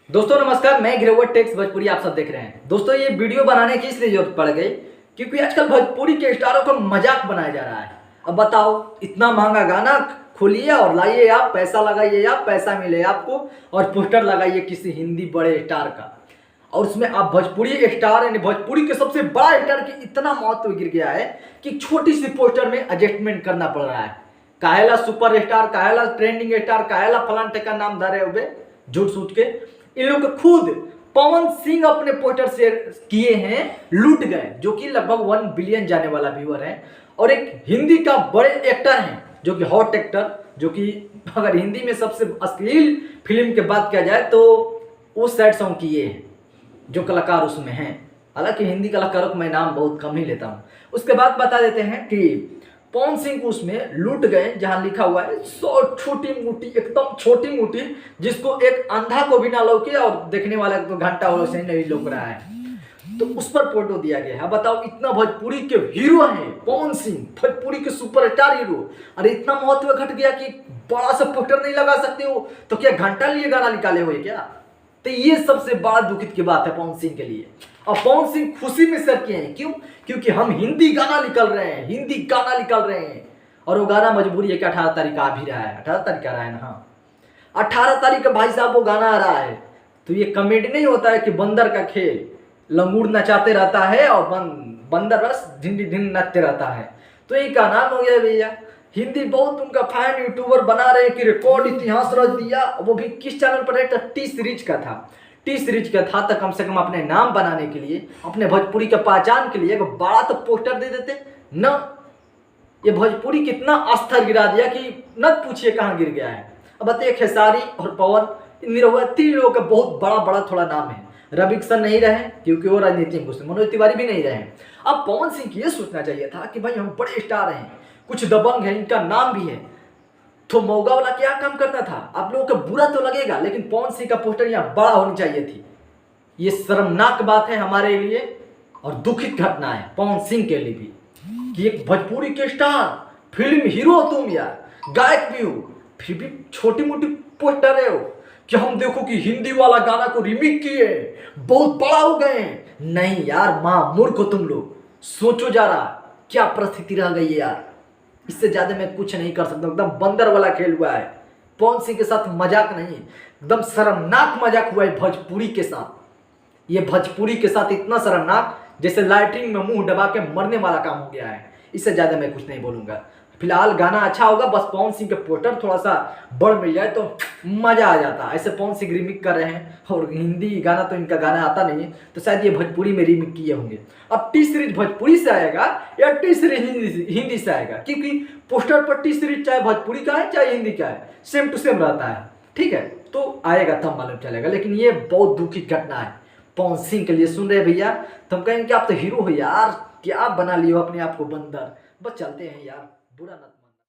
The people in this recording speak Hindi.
दोस्तों नमस्कार, मैं गिरवट टेक्स भोजपुरी आप सब देख रहे हैं। दोस्तों ये वीडियो बनाने की इसलिए जरूरत पड़ गई क्योंकि आजकल भोजपुरी के स्टारों को मजाक बनाया जा रहा है। अब बताओ, इतना महंगा गाना खोलिए और लाइए, आप पैसा लगाइए, आप पैसा मिले आपको, और पोस्टर लगाइए किसी हिंदी बड़े स्टार का, और उसमें आप भोजपुरी स्टार यानी भोजपुरी के सबसे बड़ा स्टार की इतना महत्व गिर गया है कि छोटी सी पोस्टर में एडजस्टमेंट करना पड़ रहा है। काहेला सुपर स्टार, काहेला ट्रेंडिंग स्टार, काहेला फलान टेका नाम धरे हुए झूठ सूझ के। इन लोग खुद पवन सिंह अपने पोस्टर शेयर किए हैं, लूट गए, जो कि लगभग 1 बिलियन जाने वाला व्यूअर है। और एक हिंदी का बड़े एक्टर हैं जो कि हॉट एक्टर, जो कि अगर हिंदी में सबसे अश्लील फिल्म की बात किया जाए तो वो सैड सॉन्ग किए हैं, जो कलाकार उसमें हैं। हालांकि हिंदी कलाकारों को मैं नाम बहुत कम ही लेता हूँ। उसके बाद बता देते हैं कि पवन सिंह को उसमें लूट गए, जहां लिखा हुआ है छोटी मोटी, एकदम छोटी मोटी, जिसको एक अंधा को भी ना लौके और देखने वाला तो घंटा हो से नहीं लौक रहा है, तो उस पर फोटो दिया गया है। बताओ, इतना भोजपुरी के हीरो हैं पवन सिंह, भोजपुरी के सुपरस्टार हीरो, अरे इतना महत्व घट गया कि बड़ा सा पोस्टर नहीं लगा सकते हो, तो क्या घंटा लिए गाना निकाले हुए क्या? तो ये सबसे बड़ा दुखित की बात है पवन सिंह के लिए। और पवन सिंह खुशी में सर किए हैं, क्यों? क्योंकि हम हिंदी गाना निकल रहे हैं, हिंदी गाना निकल रहे हैं। और वो गाना मजबूरी है कि 18 तारीख आ भी रहा है, 18 तारीख आ रहा है ना, हाँ 18 तारीख का भाई साहब वो गाना आ रहा है। तो ये कॉमेडी नहीं होता है कि बंदर का खेल, लंगूर नचाते रहता है और बंदर बस ढिंडी ढिंड नाचते रहता है। तो ये का नाम हो गया भैया। हिंदी बहुत उनका फैन यूट्यूबर बना रहे हैं कि रिकॉर्ड इतिहास रच दिया। वो भी किस चैनल पर है? टी सीरीज का था, टी सीरीज का था। तो कम से कम अपने नाम बनाने के लिए, अपने भोजपुरी का पहचान के लिए एक बड़ा तो पोस्टर दे देते न। ये भोजपुरी कितना अस्तर गिरा दिया कि न पूछिए कहाँ गिर गया है। अब बताइए, खेसारी और पवन निरहुआ, 3 लोगों का बहुत बड़ा बड़ा थोड़ा नाम है। रवि किशन नहीं रहे क्योंकि वो राजनीति में घुसे, मनोज तिवारी भी नहीं रहे। अब पवन सिंह की ये सोचना चाहिए था कि भाई हम बड़े स्टार हैं, कुछ दबंग है, इनका नाम भी है, तो मौगा वाला क्या काम करता था? आप लोगों को बुरा तो लगेगा, लेकिन पवन सिंह का पोस्टर यहाँ बड़ा होनी चाहिए थी। ये शर्मनाक बात है हमारे लिए और दुखित घटना है पवन सिंह के लिए भी कि एक भोजपुरी के स्टार, फिल्म हीरो तुम यार, गायक भी हो, फिर भी छोटी मोटी पोस्टर है हो कि हम देखो कि हिंदी वाला गाना को रिमिक किए, बहुत बड़ा हो गए। नहीं यार, मां मूर्ख हो तुम लोग। सोचो जा रहा क्या परिस्थिति रह गई है यार। इससे ज्यादा मैं कुछ नहीं कर सकता। एकदम बंदर वाला खेल हुआ है पवन सिंह के साथ, मजाक नहीं, एकदम शर्मनाक मजाक हुआ है भोजपुरी के साथ। ये भोजपुरी के साथ इतना शर्मनाक जैसे लाइटिंग में मुंह दबा के मरने वाला काम हो गया है। इससे ज्यादा मैं कुछ नहीं बोलूंगा। फिलहाल गाना अच्छा होगा, बस पवन सिंह के पोस्टर थोड़ा सा बड़ मिल जाए तो मजा आ जाता। ऐसे पवन सिंह रिमिक कर रहे हैं और हिंदी गाना तो इनका गाना आता नहीं है, तो शायद ये भोजपुरी में रिमिक किए होंगे। अब टी सीरीज भोजपुरी से आएगा या टी सीरीज हिंदी से आएगा? क्योंकि पोस्टर पर टी सीरीज चाहे भोजपुरी का है चाहे हिंदी का है, सेम टू सेम रहता है, ठीक है, तो आएगा तब मालूम चलेगा। लेकिन ये बहुत दुखी घटना है पवन सिंह के लिए। सुन रहे भैया, तो हम कहेंगे कि आप तो हीरो हो यार, क्या बना लियो अपने आप को बंदर। बस चलते हैं यार, बुरा ना